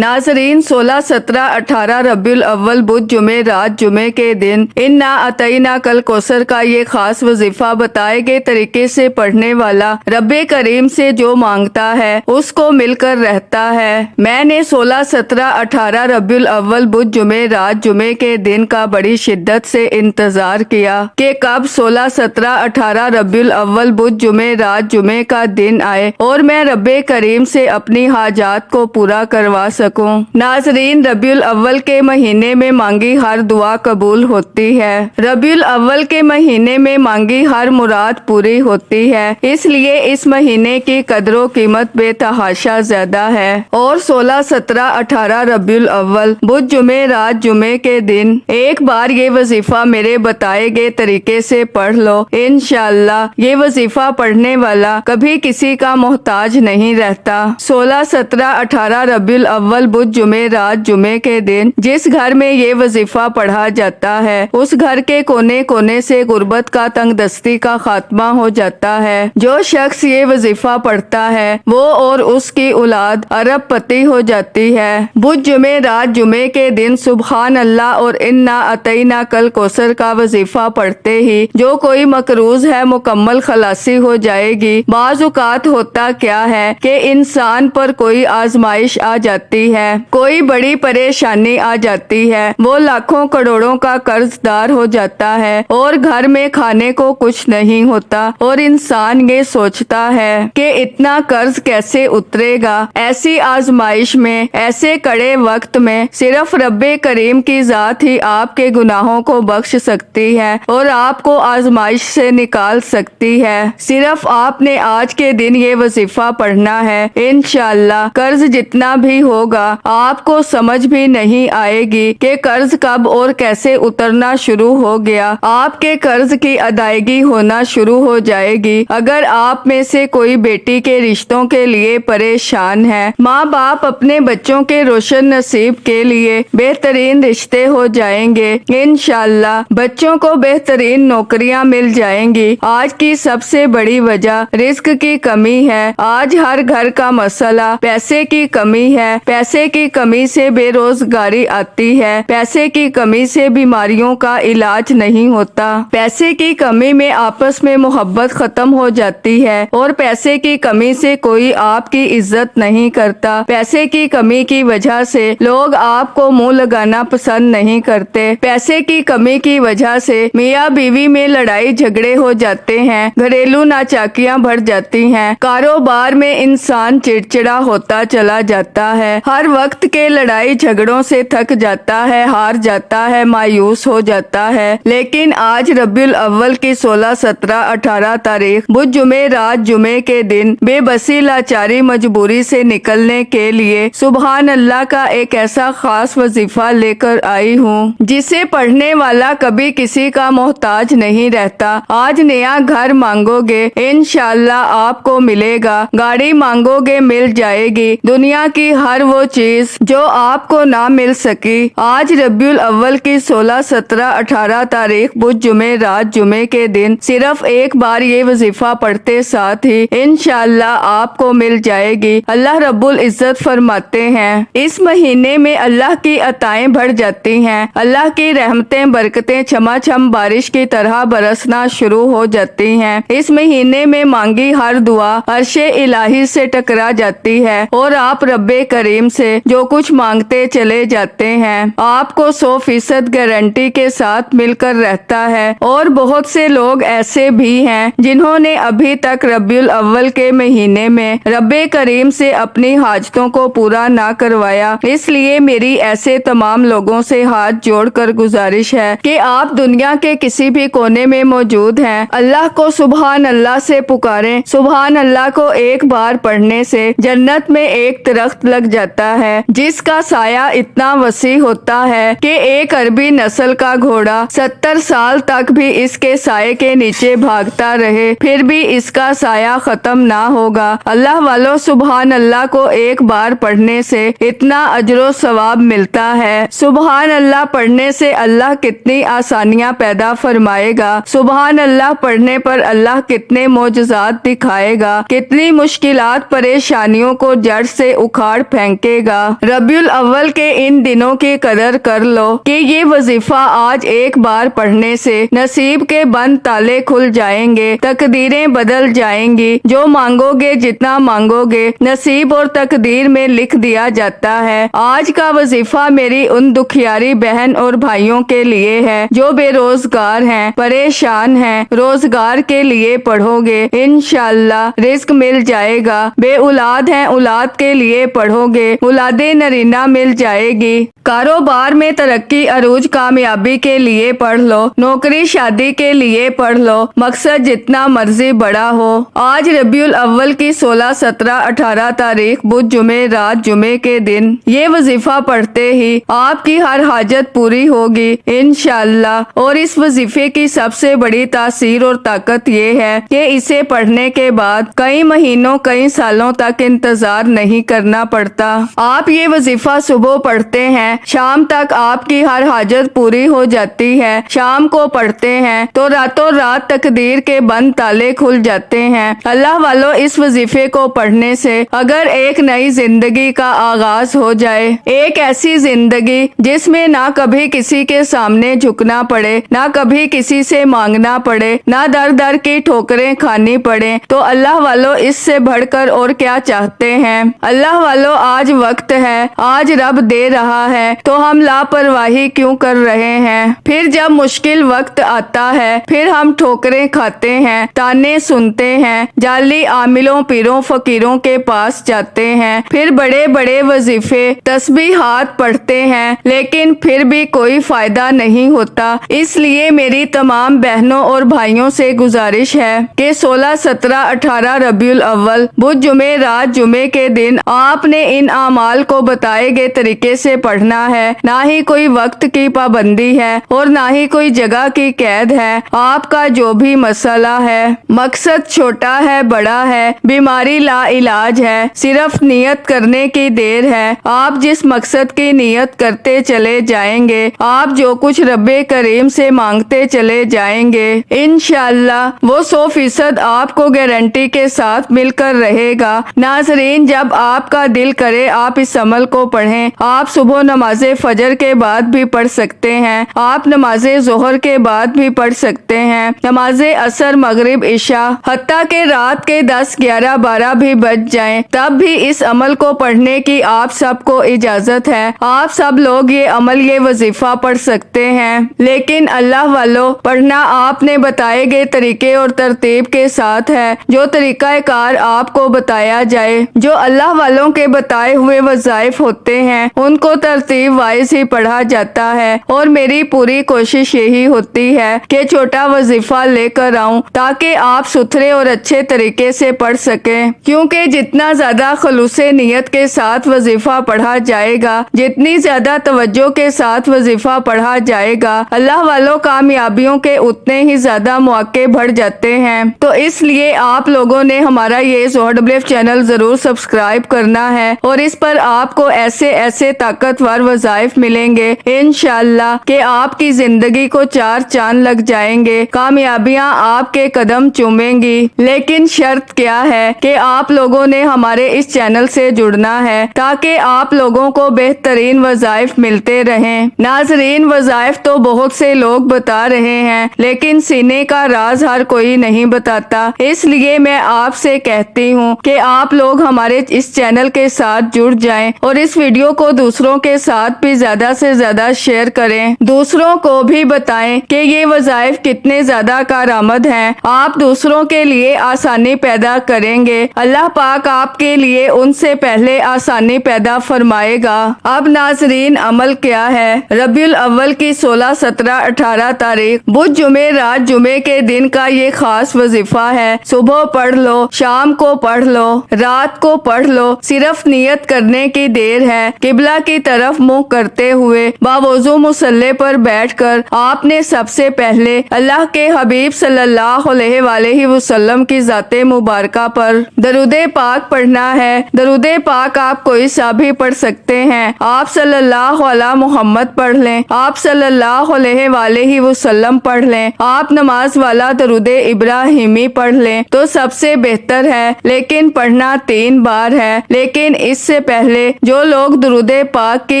नाज़रीन 16, 17, 18 रबीउल अव्वल बुध जुमे रात जुमे के दिन इन्ना अतईना कल कौसर का ये खास वजीफा बताए गए तरीके से पढ़ने वाला रब्बे करीम से जो मांगता है उसको मिलकर रहता है। मैंने 16, 17, 18 रबीउल अव्वल बुध जुमे रात जुमे के दिन का बड़ी शिद्दत से इंतजार किया कि कब 16, 17, 18 रबीउल अव्वल बुध जुमे रात जुमे का दिन आए और मैं रब्बे करीम से अपनी हाजात को पूरा करवा सकूं। नाजरीन, रबीउल अव्वल के महीने में मांगी हर दुआ कबूल होती है। रबीउल अव्वल के महीने में मांगी हर मुराद पूरी होती है, इसलिए इस महीने की कदरो कीमत बेतहाशा ज्यादा है। और 16, 17, 18 रबीउल अव्वल बुध जुमे रात जुमे के दिन एक बार ये वजीफा मेरे बताए गए तरीके से पढ़ लो। इंशाअल्लाह ये वजीफा पढ़ने वाला कभी किसी का मोहताज नहीं रहता। 16, 17, 18 रबीउल अव्वल बुध जुमे रात जुमे के दिन जिस घर में ये वजीफा पढ़ा जाता है उस घर के कोने कोने से गुर्बत का तंगदस्ती का खात्मा हो जाता है। जो शख्स ये वजीफा पढ़ता है वो और उसकी औलाद अरब पति हो जाती है। बुध जुमे रात जुमे के दिन सुबहान अल्लाह और इन्ना अतईना कल कौसर का वजीफा पढ़ते ही जो कोई मकरूज है मुकम्मल खलासी हो जाएगी। बाज़ औक़ात होता क्या है कि इंसान पर कोई आजमाइश आ जाती है, कोई बड़ी परेशानी आ जाती है, वो लाखों करोड़ों का कर्जदार हो जाता है और घर में खाने को कुछ नहीं होता और इंसान ये सोचता है कि इतना कर्ज कैसे उतरेगा। ऐसी आजमाइश में, ऐसे कड़े वक्त में सिर्फ रब्बे करीम की जात ही आपके गुनाहों को बख्श सकती है और आपको आजमाइश से निकाल सकती है। सिर्फ आपने आज के दिन ये वजीफा पढ़ना है। इंशाअल्लाह कर्ज जितना भी होगा आपको समझ भी नहीं आएगी कि कर्ज कब और कैसे उतरना शुरू हो गया। आपके कर्ज की अदायगी होना शुरू हो जाएगी। अगर आप में से कोई बेटी के रिश्तों के लिए परेशान है, माँ बाप अपने बच्चों के रोशन नसीब के लिए बेहतरीन रिश्ते हो जाएंगे। इंशाअल्लाह बच्चों को बेहतरीन नौकरियाँ मिल जाएंगी। आज की सबसे बड़ी वजह रिस्क की कमी है। आज हर घर का मसला पैसे की कमी है। पैसे की कमी से बेरोजगारी आती है। पैसे की कमी से बीमारियों का इलाज नहीं होता। पैसे की कमी में आपस में मोहब्बत खत्म हो जाती है और पैसे की कमी से कोई आपकी इज्जत नहीं करता। पैसे की कमी की वजह से लोग आपको मुंह लगाना पसंद नहीं करते। पैसे की कमी की वजह से मियाँ बीवी में लड़ाई झगड़े हो जाते हैं, घरेलू नाचाकियां बढ़ जाती हैं, कारोबार में इंसान चिड़चिड़ा होता चला जाता है, हर वक्त के लड़ाई झगड़ों से थक जाता है, हार जाता है, मायूस हो जाता है। लेकिन आज रबीउल अव्वल की 16, 17, 18 तारीख बुध जुमे रात जुमे के दिन बेबसी लाचारी मजबूरी से निकलने के लिए सुबहान अल्लाह का एक ऐसा खास वजीफा लेकर आई हूँ जिसे पढ़ने वाला कभी किसी का मोहताज नहीं रहता। आज नया घर मांगोगे इंशाअल्लाह आपको मिलेगा, गाड़ी मांगोगे मिल जाएगी, दुनिया की हर वो चीज जो आपको ना मिल सकी। आज रबीउल अव्वल की 16, 17, 18 तारीख बुध जुमे रात जुमे के दिन सिर्फ एक बार ये वजीफा पढ़ते साथ ही इंशाअल्लाह आपको मिल जाएगी। अल्लाह रब्बुल इज्जत फरमाते हैं इस महीने में अल्लाह की अताएं बढ़ जाती हैं, अल्लाह की रहमतें बरकतें छमाछम बारिश की तरह बरसना शुरू हो जाती हैं। इस महीने में मांगी हर दुआ अर्शे इलाही से टकरा जाती है और आप रब्बे करीम से जो कुछ मांगते चले जाते हैं आपको 100% गारंटी के साथ मिलकर रहता है। और बहुत से लोग ऐसे भी हैं जिन्होंने अभी तक रबीउल अव्वल के महीने में रब्बे करीम से अपनी हाजतों को पूरा ना करवाया। इसलिए मेरी ऐसे तमाम लोगों से हाथ जोड़कर गुजारिश है कि आप दुनिया के किसी भी कोने में मौजूद हैं, अल्लाह को सुबहान अल्लाह से पुकारें। सुबहान अल्लाह को एक बार पढ़ने से जन्नत में एक दरख्त लग जाता है जिसका साया इतना वसी होता है कि एक अरबी नस्ल का घोड़ा 70 साल तक भी इसके साये के नीचे भागता रहे फिर भी इसका साया खत्म ना होगा। अल्लाह वालों, सुबहान अल्लाह को एक बार पढ़ने से इतना अजरो सवाब मिलता है। सुबहान अल्लाह पढ़ने से अल्लाह कितनी आसानियाँ पैदा फरमाएगा। सुबहान अल्लाह पढ़ने पर अल्लाह कितने मोजज़ात दिखाएगा, कितनी मुश्किलात परेशानियों को जड़ से उखाड़ फेंकेगा। सके रबीउल अव्वल के इन दिनों की कदर कर लो कि ये वजीफा आज एक बार पढ़ने से नसीब के बंद ताले खुल जाएंगे, तकदीरें बदल जाएंगी। जो मांगोगे, जितना मांगोगे, नसीब और तकदीर में लिख दिया जाता है। आज का वजीफा मेरी उन दुखियारी बहन और भाइयों के लिए है जो बेरोजगार हैं, परेशान हैं। रोजगार के लिए पढ़ोगे, इंशाअल्लाह रिज्क मिल जाएगा। बे औलाद हैं, औलाद के लिए पढ़ोगे, औलादे नरीना मिल जाएगी। कारोबार में तरक्की, अरूज, कामयाबी के लिए पढ़ लो। नौकरी, शादी के लिए पढ़ लो। मकसद जितना मर्जी बड़ा हो। आज रबीउल अव्वल की 16, 17, 18 तारीख बुध जुमे रात जुमे के दिन ये वजीफा पढ़ते ही आपकी हर हाजत पूरी होगी इंशाअल्लाह। और इस वजीफे की सबसे बड़ी तासीर और ताकत ये है कि इसे पढ़ने के बाद कई महीनों, कई सालों तक इंतजार नहीं करना पड़ता। आप ये वजीफा सुबह पढ़ते हैं, शाम तक आपकी हर हाजत पूरी हो जाती है। शाम को पढ़ते हैं तो रातों रात तकदीर के बंद ताले खुल जाते हैं। अल्लाह वालों, इस वजीफे को पढ़ने से अगर एक नई जिंदगी का आगाज हो जाए, एक ऐसी जिंदगी जिसमें ना कभी किसी के सामने झुकना पड़े, ना कभी किसी से मांगना पड़े, ना दर दर की ठोकरें खानी पड़े, तो अल्लाह वालों इससे बढ़कर और क्या चाहते हैं। अल्लाह वालों, आज वक्त है, आज रब दे रहा है, तो हम लापरवाही क्यों कर रहे हैं। फिर जब मुश्किल वक्त आता है, फिर हम ठोकरें खाते हैं, ताने सुनते हैं, जाली आमिलों, पीरों, फकीरों के पास जाते हैं, फिर बड़े बड़े वजीफे, तस्बीहात पढ़ते हैं, लेकिन फिर भी कोई फायदा नहीं होता। इसलिए मेरी तमाम बहनों और भाइयों से गुजारिश है कि 16, 17, 18 रबीउल अव्वल बुध जुमे रात जुमे के दिन आपने इन आमाल को बताए गए तरीके से पढ़ना है। ना ही कोई वक्त की पाबंदी है और ना ही कोई जगह की कैद है। आपका जो भी मसला है, मकसद छोटा है, बड़ा है, बीमारी ला इलाज है, सिर्फ नियत करने की देर है। आप जिस मकसद की नियत करते चले जाएंगे, आप जो कुछ रब्बे करीम से मांगते चले जाएंगे, इंशाअल्लाह वो 100% आपको गारंटी के साथ मिलकर रहेगा। नाजरीन, जब आपका दिल करे आप इस अमल को पढ़ें। आप सुबह नमाजे फजर के बाद भी पढ़ सकते हैं, आप नमाजे जोहर के बाद भी पढ़ सकते हैं, नमाजे असर, मगरिब, इशा, हत्ता के रात के 10, 11, 12 भी बज जाएं, तब भी इस अमल को पढ़ने की आप सबको इजाजत है। आप सब लोग ये अमल, ये वजीफा पढ़ सकते हैं, लेकिन अल्लाह वालों, पढ़ना आपने बताए गए तरीके और तरतीब के साथ है। जो तरीका कार आपको बताया जाए, जो अल्लाह वालों के बताए हुए वज़ाइफ होते हैं, उनको तरतीब वाइज ही पढ़ा जाता है। और मेरी पूरी कोशिश यही होती है कि छोटा वजीफा लेकर आऊं ताकि आप सुथरे और अच्छे तरीके से पढ़ सकें, क्योंकि जितना ज्यादा खलूसे नियत के साथ वजीफा पढ़ा जाएगा, जितनी ज्यादा तवज्जो के साथ वजीफा पढ़ा जाएगा, अल्लाह वालों कामयाबियों के उतने ही ज्यादा मौके बढ़ जाते हैं। तो इसलिए आप लोगों ने हमारा ये ज़ोहर चैनल जरूर सब्सक्राइब करना है और इस पर आपको ऐसे ऐसे ताकतवर वज़ाइफ मिलेंगे इंशाअल्लाह कि आपकी जिंदगी को 4 चांद लग जाएंगे, कामयाबियां आपके कदम चूमेंगी। लेकिन शर्त क्या है कि आप लोगों ने हमारे इस चैनल से जुड़ना है ताकि आप लोगों को बेहतरीन वज़ाइफ मिलते रहें। नाजरीन, वज़ाइफ तो बहुत से लोग बता रहे हैं, लेकिन सीने का राज हर कोई नहीं बताता। इसलिए मैं आपसे कहती हूँ कि आप लोग हमारे इस चैनल के साथ जुड़ जाएं और इस वीडियो को दूसरों के साथ भी ज्यादा से ज्यादा शेयर करें। दूसरों को भी बताएं कि ये वज़ाइफ कितने ज्यादा कारआमद हैं। आप दूसरों के लिए आसानी पैदा करेंगे, अल्लाह पाक आपके लिए उनसे पहले आसानी पैदा फरमाएगा। अब नाजरीन, अमल क्या है? रबीउल अव्वल की 16, 17, 18 तारीख बुध जुमे रात जुमे के दिन का ये खास वजीफा है। सुबह पढ़ लो, शाम को पढ़ लो, रात को पढ़ लो, सिर्फ नियत करने की देर है। किबला की तरफ طرف मुंह करते हुए बावजू मुसल्ले पर बैठकर आपने सबसे पहले अल्लाह के हबीब सल्लल्लाहु अलैहि वसल्लम की ज़ाते मुबारका पर दरूदे पाक पढ़ना है। दरूदे पाक आप कोई सा भी पढ़ सकते हैं। आप सल्लल्लाहु अला मोहम्मद पढ़ लें, आप सल्लल्लाहु अलैहि वसल्लम पढ़ लें, आप नमाज वाला दरूदे इब्राहिमी पढ़ लें तो सबसे बेहतर है, लेकिन पढ़ना 3 बार है। लेकिन इससे पहले जो लोग दरूदे पाक की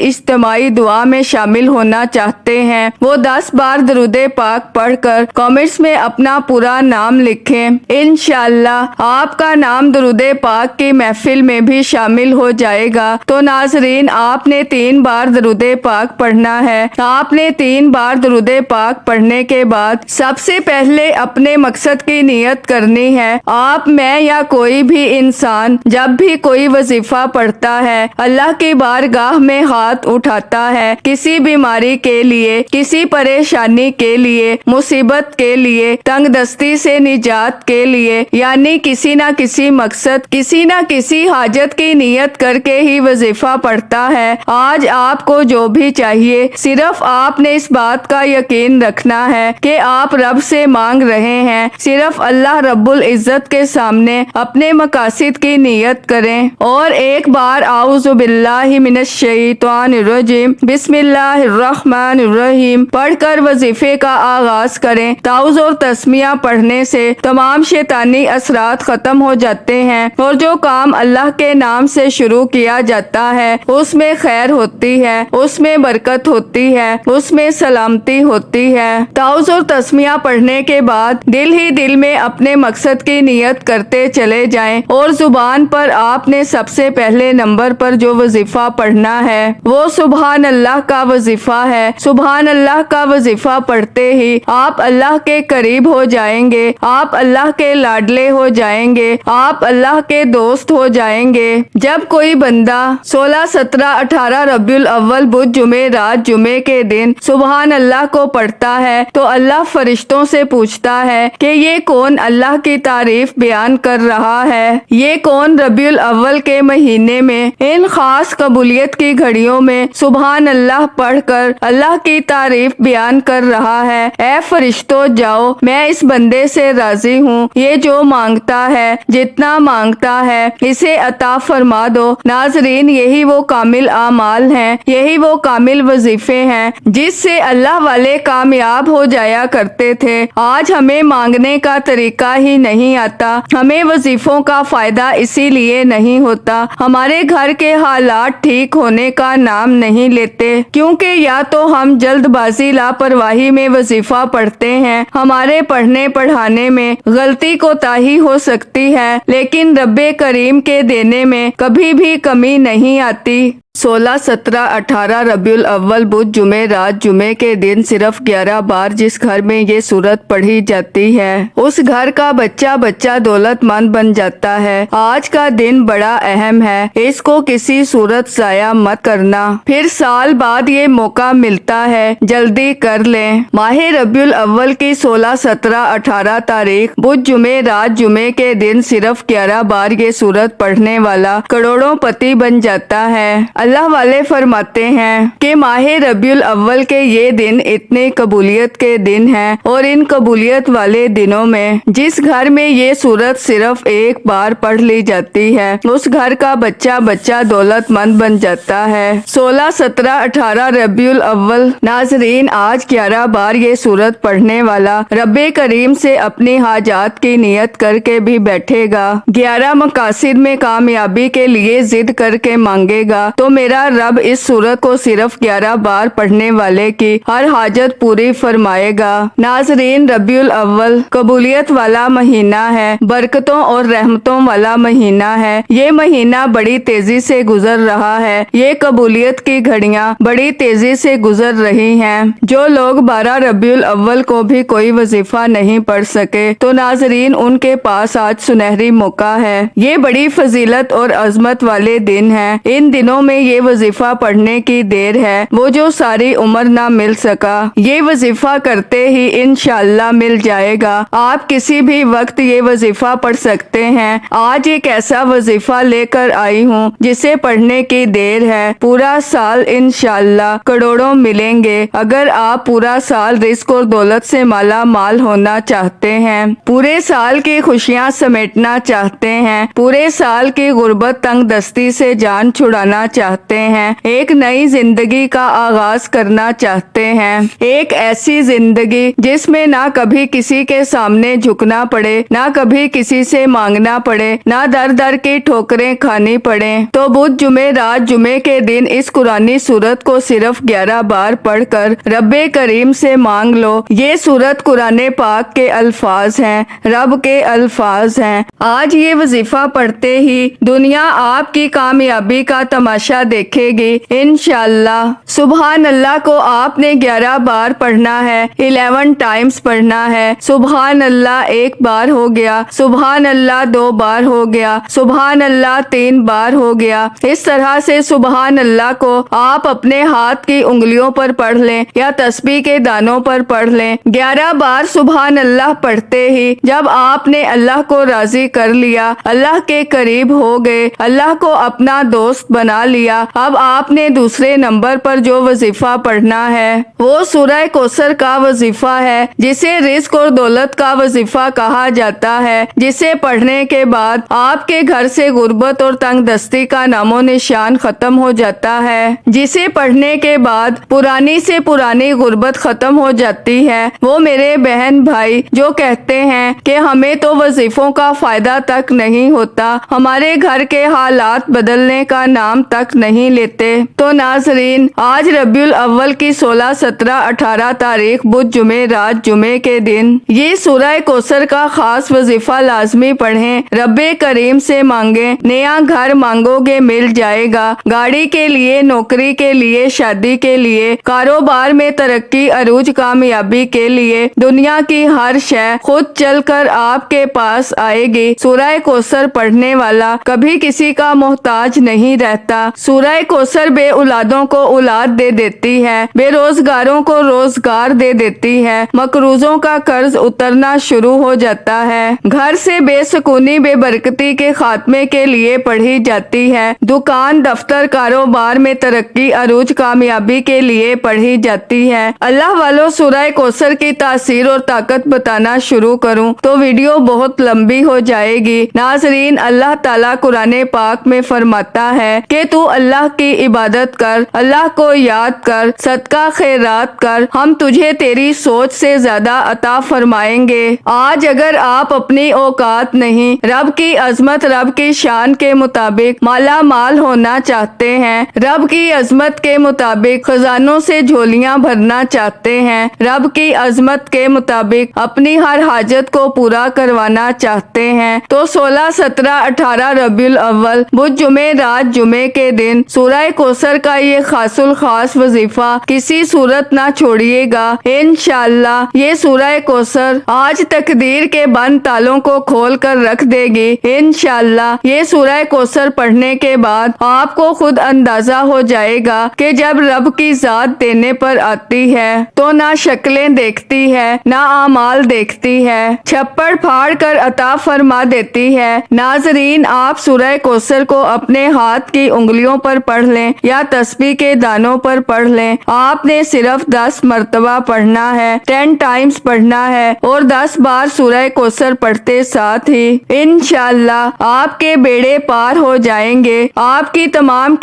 इज्तिमाई दुआ में शामिल होना चाहते हैं वो 10 बार दरूदे पाक पढ़कर कमेंट्स में अपना पूरा नाम लिखें। इंशाअल्लाह आपका नाम दरूदे पाक की महफिल में भी शामिल हो जाएगा। तो नाजरीन, आपने 3 बार दरूदे पाक पढ़ना है। आपने 3 बार दरूदे पाक पढ़ने के बाद सबसे पहले अपने मकसद की नियत करनी है। आप, मैं या कोई भी इंसान जब भी कोई वजीफा पढ़ता है, अल्लाह की बारगाह में हाथ उठाता है किसी बीमारी के लिए, किसी परेशानी के लिए, मुसीबत के लिए, तंगदस्ती से निजात के लिए, यानी किसी ना किसी मकसद, किसी ना किसी हाजत की नियत करके ही वजीफा पढ़ता है। आज आपको जो भी चाहिए सिर्फ आपने इस बात का यकीन रखना है कि आप रब से मांग रहे हैं। सिर्फ अल्लाह रब्बुल इज्जत के सामने अपने मकासिद की नियत करें और एक बार आऊज़ु बिल्लाहि मिनश शैतानिर रजीम बिस्मिल्लाहिर्रहमानिर्रहीम पढ़कर वजीफे का आगाज करें। ताउज़ और तस्मिया पढ़ने से तमाम शैतानी असरात खत्म हो जाते हैं और जो काम अल्लाह के नाम से शुरू किया जाता है उसमें खैर होती है, उसमें बरकत होती है, उसमें सलामती होती है। ताउज़ और तस्मिया पढ़ने के बाद दिल ही दिल में अपने मकसद की नियत करते चले जाएं और जुबान पर आपने सबसे पहले नंबर पर जो वजीफा पढ़ना है वो सुबहान अल्लाह का वजीफा है। सुबहान अल्लाह का वजीफा पढ़ते ही आप अल्लाह के करीब हो जाएंगे, आप अल्लाह के लाडले हो जाएंगे, आप अल्लाह के दोस्त हो जाएंगे। जब कोई बंदा 16, 17, 18 रबीउल अव्वल बुध जुमे रात जुमे के दिन सुबहान अल्लाह को पढ़ता है तो अल्लाह फरिश्तों से पूछता है कि ये कौन अल्लाह की तारीफ बयान कर रहा है, ये कौन रबीउल अव्वल के महीने में इन खास कबूलियत की घड़ियों में सुबहान अल्लाह पढ़कर अल्लाह की तारीफ बयान कर रहा है। ए फरिश्तों जाओ, मैं इस बंदे से राजी हूँ, ये जो मांगता है, जितना मांगता है इसे अता फरमा दो। नाजरीन, यही वो कामिल आमाल हैं, यही वो कामिल वजीफे हैं जिससे अल्लाह वाले कामयाब हो जाया करते थे। आज हमें मांगने का तरीका ही नहीं आता, हमें वजीफों का फायदा इसीलिए नहीं होता, हमारे घर के हालात ठीक होने का नाम नहीं लेते, क्योंकि या तो हम जल्दबाजी लापरवाही में वजीफा पढ़ते हैं, हमारे पढ़ने पढ़ाने में गलती कोताही हो सकती है, लेकिन रब्बे करीम के देने में कभी भी कमी नहीं आती। 16, 17, 18 रबीउल अव्वल बुध जुमे रात जुमे के दिन सिर्फ 11 बार जिस घर में ये सूरत पढ़ी जाती है उस घर का बच्चा बच्चा दौलतमंद बन जाता है। आज का दिन बड़ा अहम है, इसको किसी सूरत जाया मत करना। फिर साल बाद ये मौका मिलता है, जल्दी कर लें। माह रबीउल अव्वल की 16, 17, 18 तारीख बुध जुमे रात जुमे के दिन सिर्फ 11 बार ये सूरत पढ़ने वाला करोड़ों पति बन जाता है। अल्लाह वाले फरमाते हैं कि माह रबीउल अव्वल के ये दिन इतने कबूलियत के दिन हैं और इन कबूलियत वाले दिनों में जिस घर में ये सूरत सिर्फ एक बार पढ़ ली जाती है उस घर का बच्चा बच्चा दौलतमंद बन जाता है। 16, 17, 18 रबीउल अव्वल नाजरीन, आज 11 बार ये सूरत पढ़ने वाला रब्बे करीम से अपनी हाजात की नियत करके भी बैठेगा, 11 मकासिद में कामयाबी के लिए जिद करके मांगेगा तो मेरा रब इस सूरत को सिर्फ 11 बार पढ़ने वाले की हर हाजत पूरी फरमाएगा। नाजरीन, रबीउल अव्वल कबूलियत वाला महीना है, बरकतों और रहमतों वाला महीना है। ये महीना बड़ी तेजी से गुजर रहा है, ये कबूलियत की घड़ियां बड़ी तेजी से गुजर रही हैं। जो लोग 12 रबीउल अव्वल को भी कोई वजीफा नहीं पढ़ सके तो नाजरीन उनके पास आज सुनहरी मौका है। ये बड़ी फजीलत और अजमत वाले दिन है। इन दिनों में یہ وظیفہ پڑھنے کی دیر ہے وہ جو ساری عمر نہ مل سکا، یہ وظیفہ کرتے ہی انشاءاللہ مل جائے گا۔ آپ کسی بھی وقت یہ وظیفہ پڑھ سکتے ہیں۔ آج ایک ایسا وظیفہ لے کر آئی ہوں جسے پڑھنے کی دیر ہے، پورا سال انشاءاللہ کروڑوں ملیں گے۔ اگر آپ پورا سال رزق اور دولت سے مالا مال ہونا چاہتے ہیں، پورے سال کی خوشیاں سمیٹنا چاہتے ہیں، پورے سال کی غربت تنگ دستی سے جان چھڑانا چاہتے ہیں، ایک نئی زندگی کا آغاز کرنا چاہتے ہیں، ایک ایسی زندگی جس میں نہ کبھی کسی کے سامنے جھکنا پڑے، نہ کبھی کسی سے مانگنا پڑے، نہ در در کی ٹھوکریں کھانی پڑے، تو بدھ جمعے رات جمعے کے دن اس قرآنی سورت کو صرف 11 بار پڑھ کر رب کریم سے مانگ لو۔ یہ سورت قرآن پاک کے الفاظ ہیں، رب کے الفاظ ہیں۔ آج یہ وظیفہ پڑھتے ہی دنیا آپ کی کامیابی کا تماشا دیکھے گی انشاءاللہ۔ سبحان اللہ کو آپ نے 11 بار پڑھنا ہے، 11 ٹائمز پڑھنا ہے۔ سبحان اللہ 1 بار ہو گیا، سبحان اللہ 2 بار ہو گیا، سبحان اللہ 3 بار ہو گیا۔ اس طرح سے سبحان اللہ کو آپ اپنے ہاتھ کی انگلیوں پر پڑھ لیں یا تسبیح کے دانوں پر پڑھ لیں۔ 11 بار سبحان اللہ پڑھتے ہی جب آپ نے اللہ کو راضی کر لیا، اللہ کے قریب ہو گئے، اللہ کو اپنا دوست بنا لیا، اب آپ نے دوسرے نمبر پر جو وظیفہ پڑھنا ہے وہ سورہ کوثر کا وظیفہ ہے، جسے رزق اور دولت کا وظیفہ کہا جاتا ہے، جسے پڑھنے کے بعد آپ کے گھر سے غربت اور تنگ دستی کا نام و نشان ختم ہو جاتا ہے، جسے پڑھنے کے بعد پرانی سے پرانی غربت ختم ہو جاتی ہے۔ وہ میرے بہن بھائی جو کہتے ہیں کہ ہمیں تو وظیفوں کا فائدہ تک نہیں ہوتا، ہمارے گھر کے حالات بدلنے کا نام تک نہیں لیتے، تو ناظرین آج ربیع الاول کی 16، 17، 18 تاریخ بدھ جمعے رات جمعے کے دن یہ سورہ کوثر کا خاص وظیفہ لازمی پڑھیں، رب کریم سے مانگیں، نیا گھر مانگو گے مل جائے گا، گاڑی کے لیے، نوکری کے لیے، شادی کے لیے، کاروبار میں ترقی، عروج، کامیابی کے لیے، دنیا کی ہر شے خود چل کر آپ کے پاس آئے گی۔ سورہ کوثر پڑھنے والا کبھی کسی کا محتاج نہیں رہتا۔ سورہ کوثر بے اولادوں کو اولاد دے دیتی ہے، بے روزگاروں کو روزگار دے دیتی ہے، مقروضوں کا قرض اترنا شروع ہو جاتا ہے، گھر سے بے سکونی، بے برکتی کے خاتمے کے لیے پڑھی جاتی ہے، دکان، دفتر، کاروبار میں ترقی، عروج، کامیابی کے لیے پڑھی جاتی ہے۔ اللہ والوں سورہ کوثر کی تاثیر اور طاقت بتانا شروع کروں تو ویڈیو بہت لمبی ہو جائے گی۔ ناظرین اللہ تعالیٰ قرآن پاک میں فرماتا ہے کہ تو اللہ کی عبادت کر، اللہ کو یاد کر، صدقہ خیرات کر، ہم تجھے تیری سوچ سے زیادہ عطا فرمائیں گے۔ آج اگر آپ اپنی اوقات نہیں، رب کی عظمت، رب کی شان کے مطابق مالا مال ہونا چاہتے ہیں، رب کی عظمت کے مطابق خزانوں سے جھولیاں بھرنا چاہتے ہیں، رب کی عظمت کے مطابق اپنی ہر حاجت کو پورا کروانا چاہتے ہیں، تو 16، 17، 18 ربیع الاول بدھ جمعے رات جمعے کے دن سورہ کوثر کا یہ خاص الخاص وظیفہ کسی صورت نہ چھوڑیے گا انشاءاللہ۔ یہ سورہ کوثر آج تقدیر کے بند تالوں کو کھول کر رکھ دے گی انشاءاللہ۔ یہ سورہ کوثر پڑھنے کے بعد آپ کو خود اندازہ ہو جائے گا کہ جب رب کی ذات دینے پر آتی ہے تو نہ شکلیں دیکھتی ہے، نہ اعمال دیکھتی ہے، چھپڑ پھاڑ کر عطا فرما دیتی ہے۔ ناظرین آپ سورہ کوثر کو اپنے ہاتھ کی انگلیوں پر پڑھ لیں یا تسبیح کے دانوں پر پڑھ لیں، آپ نے صرف 10 مرتبہ پڑھنا ہے، 10 ٹائمز پڑھنا ہے، اور 10 بار سورہ کوثر پڑھتے ساتھ ہی انشاءاللہ آپ کے بیڑے پار ہو جائیں گے، آپ کی تمام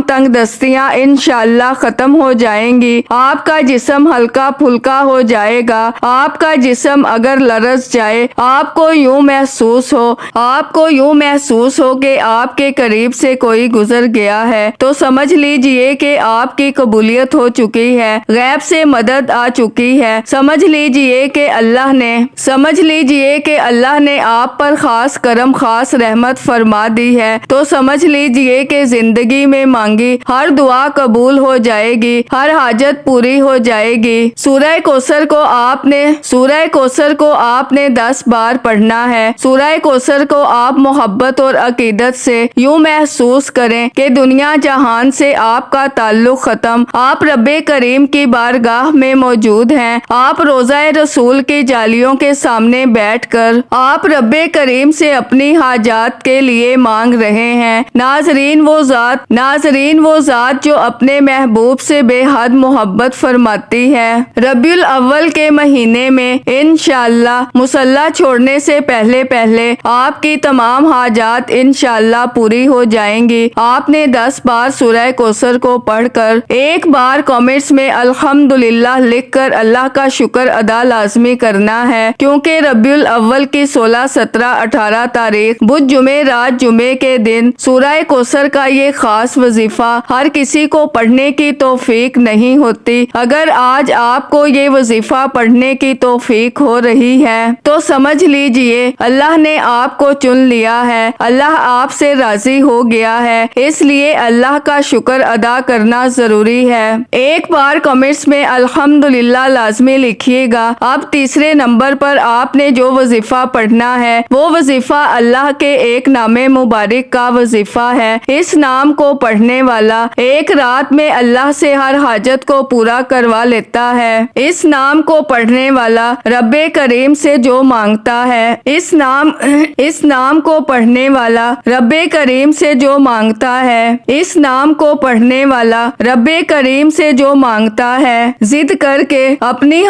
تنگ دستیاں انشاءاللہ ختم ہو جائیں گی، آپ کا جسم ہلکا پھلکا ہو جائے گا، آپ کا جسم اگر لرز جائے آپ کو یوں محسوس ہو کہ آپ کے قریب سے کوئی گزر گیا ہے تو سمجھ لیجئے کہ آپ کی قبولیت ہو چکی ہے، غیب سے مدد آ چکی ہے، سمجھ لیجئے کہ اللہ نے آپ پر خاص کرم، خاص رحمت فرما دی ہے، تو سمجھ لیجئے کہ زندگی میں مانگی ہر دعا قبول ہو جائے گی، ہر حاجت پوری ہو جائے گی۔ سورہ کوثر کو آپ نے 10 بار پڑھنا ہے۔ سورہ کوثر کو آپ محبت اور عقیدت سے یوں محسوس کریں کہ دنیا جہان سے آپ کا تعلق ختم، آپ رب کریم کی بارگاہ میں موجود ہیں، آپ روضہ رسول کی جالیوں کے سامنے بیٹھ کر آپ رب کریم سے اپنی حاجات کے لیے مانگ رہے ہیں۔ ناظرین وہ ذات جو اپنے محبوب سے بے حد محبت فرماتی ہے، ربیع الاول کے مہینے میں انشاءاللہ مصلی چھوڑنے سے پہلے آپ کی تمام حاجات انشاءاللہ پوری ہو جائیں گی۔ آپ نے 10 بار سورہ کوثر کو پڑھ کر ایک بار کامنٹس میں الحمدللہ لکھ کر اللہ کا شکر ادا لازمی کرنا ہے، کیونکہ ربیع الاول کی 16، 17، 18 تاریخ بدھ جمعے رات جمعے کے دن سورہ کوثر کا یہ خاص وظیفہ ہر کسی کو پڑھنے کی توفیق نہیں ہوتی۔ اگر آج آپ کو یہ وظیفہ پڑھنے کی توفیق ہو رہی ہے تو سمجھ لیجئے اللہ نے آپ کو چن لیا ہے، اللہ آپ سے راضی ہو گیا ہے، اس لیے اللہ کا شکر ادا کرنا ضروری ہے۔ ایک بار کمنٹس میں الحمدللہ لازمی لکھیے گا۔ اب تیسرے نمبر پر آپ نے جو وظیفہ پڑھنا ہے وہ وظیفہ اللہ کے ایک نام مبارک کا وظیفہ ہے۔ اس نام کو پڑھنے والا ایک رات میں اللہ سے ہر حاجت کو پورا کروا لیتا ہے۔ اس نام کو پڑھنے والا رب کریم سے جو مانگتا ہے، اس نام کو پڑھنے والا رب کریم سے جو مانگتا ہے، اس نام کو پڑھنے والا رب کریم سے جو مانگتا ہے، ضد کر کے اپنی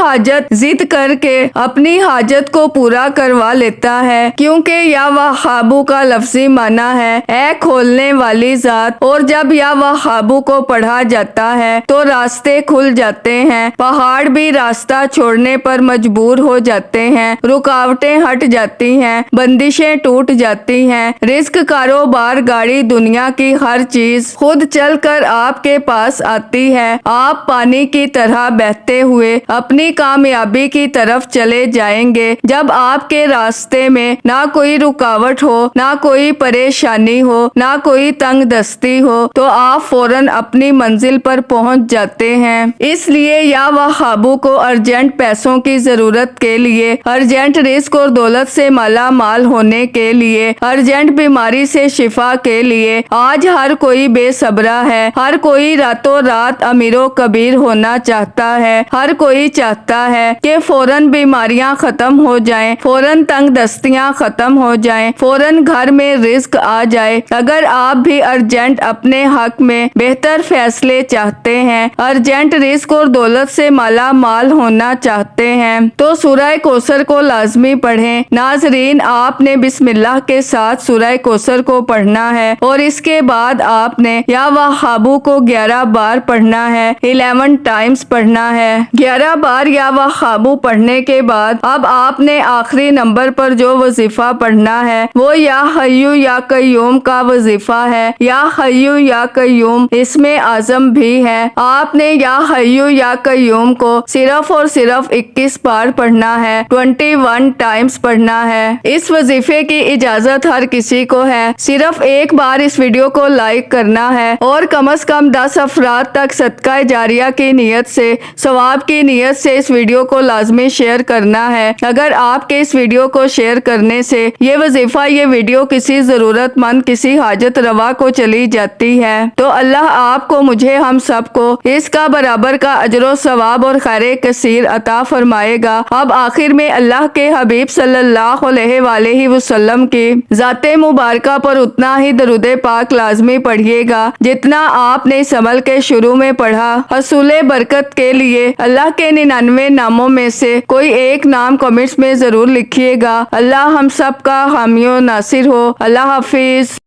حاجت کو پورا کروا لیتا ہے، کیونکہ یا وہابو کا لفظی معنی ہے اے کھولنے والی ذات، اور جب یا وہابو کو پڑھا جاتا ہے تو راستے کھل جاتے ہیں، پہاڑ بھی راستہ چھوڑنے پر مجبور ہو جاتے ہیں، رکاوٹیں ہٹ جاتی ہیں، بندشیں ٹوٹ جاتی ہیں، رزق، کاروبار، گاڑی، دنیا کی ہر چیز خود چل کر آپ کے پاس آتی ہے۔ آپ پانی کی طرح بہتے ہوئے اپنی کامیابی کی طرف چلے جائیں گے۔ جب آپ کے راستے میں نہ کوئی رکاوٹ ہو، نہ کوئی پریشانی ہو، نہ کوئی تنگ دستی ہو، تو آپ فوراً اپنی منزل پر پہنچ جاتے ہیں۔ اس لیے یا وہابو کو ارجنٹ پیسوں کی ضرورت کے لیے، ارجنٹ رزق اور دولت سے مالا مال ہونے کے لیے، ارجنٹ بیماری سے شفا کے لیے آج ہر کوئی بے صبرا ہے، ہر کوئی راتوں رات امیر و کبیر ہونا چاہتا ہے، ہر کوئی چاہتا ہے کہ فوراً بیماریاں ختم ہو جائیں، فوراً تنگ دستیاں ختم ہو جائیں، فوراً گھر میں رزق آ جائے۔ اگر آپ بھی ارجنٹ اپنے حق میں بہتر فیصلے چاہتے ہیں، ارجنٹ رزق اور دولت سے مالا مال ہونا چاہتے ہیں تو سورہ کوثر کو لازمی پڑھیں۔ ناظرین، آپ نے بسم اللہ کے ساتھ سورہ کوثر کو پڑھنا ہے اور اس کے بعد آپ نے یا وہابو کو 11 بار پڑھنا ہے، 11 ٹائمز پڑھنا ہے۔ 11 بار یا وہابو پڑھنے کے بعد اب آپ نے آخری نمبر پر جو وظیفہ پڑھنا ہے وہ یا حیو یا قیوم کا وظیفہ ہے۔ یا حیو یا قیوم اسم اعظم بھی ہے۔ آپ نے یا حیو یا قیوم کو صرف اور صرف 21 بار پڑھنا ہے، 21 ٹائمز پڑھنا ہے۔ اس وظیفے کی اجازت ہر کسی کو ہے، صرف ایک بار اس ویڈیو کو لائک کرنا ہے اور کم از کم 10 افراد تک صدقہ جاریہ کی نیت سے، ثواب کی نیت سے اس ویڈیو کو لازمی شیئر کرنا ہے۔ اگر آپ کے اس ویڈیو کو شیئر کرنے سے یہ وظیفہ، یہ ویڈیو کسی ضرورت مند، کسی حاجت روا کو چلی جاتی ہے تو اللہ آپ کو، مجھے، ہم سب کو اس کا برابر کا اجر و ثواب اور خیر کثیر عطا فرمائے گا۔ اب آخر میں اللہ کے حبیب صلی اللہ علیہ وآلہ وسلم کی ذات مبارکہ پر اتنا ہی درود پاک لازمی پڑھیے گا جتنا آپ نے اس عمل کے شروع میں پڑھا۔ حصول برکت کے لیے اللہ کے 99 ناموں میں سے کوئی ایک نام کمنٹس میں ضرور لکھیے گا۔ اللہ ہم سب کا حامی و ناصر ہو۔ اللہ حافظ۔